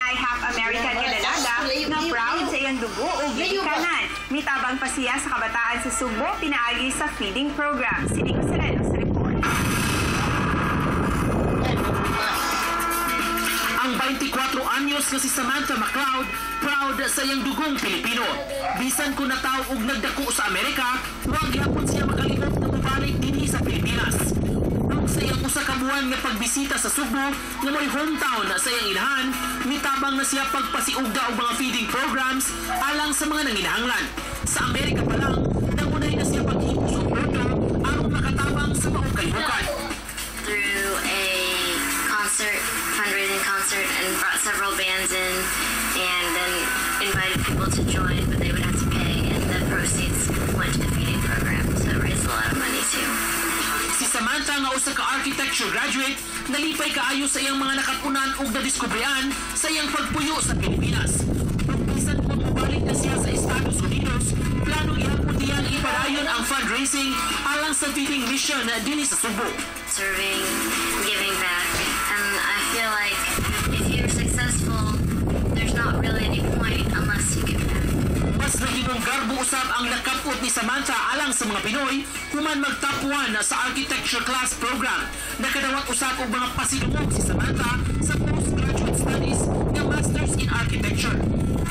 ay half-American nga dalaga nga proud sa iyang dugo o gikanan. Mitabang pa siya sa kabataan sa Subo, pinaagi sa feeding program. Sining Sereno sa report. Ang 24 anyos nga si Samantha McLeod, proud sa iyang dugong Pilipino. Bisan kung natawag og nagdako sa Amerika, huwag yapon siya makalibot na mabalik dinhi sa Pilipinas. Sa iyang usa ka buwan nga pagbisita sa Subo, nga may hometown sa iyang inahan, mitabang na siya pagpasiugda og mga feeding programs alang sa mga nanginahanglan. Sa Amerika pa lang, nangunay na siya paghipos og order aron makatabang sa maong kalihukan. Through a fundraising concert, and brought several bands in, and then invited people to join, but they would have to pay, and the proceeds went to the feeding program, so it raised a lot of money too. Si Samantha nga usa ka architecture graduate, nalipay kaayo sa iyang mga nakatunan ug nadiskubrihan sa iyang pagpuyo sa Pilipinas. Bisan kung mabalik na siya sa Estados Unidos, plano ihapon niyang ipadayon ang fundraising alang sa feeding mission dinhi sa Subo. Serving, giving back, and I feel like if you're successful, there's not really any point unless you give back. Mas naging garbo usab ang nakapot ni Samantha alang sa mga Pinoy human mag-top 1 sa architecture class program. Nakadawat usab og mga pasidungog si Samantha sa postgraduate studies nga Masters in Architecture.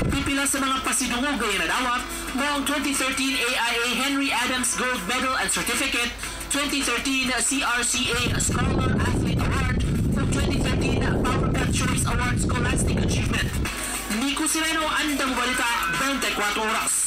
Pipila sa mga pasidungog nga nadawat noong 2013 AIA Henry Adams Gold Medal and Certificate, 2013 CRCA Scholar Athlete Award, ug 2013 PowerPath Choice Award Scholastic Achievement. Nico Sereno, Andang Balita, 24 Oras.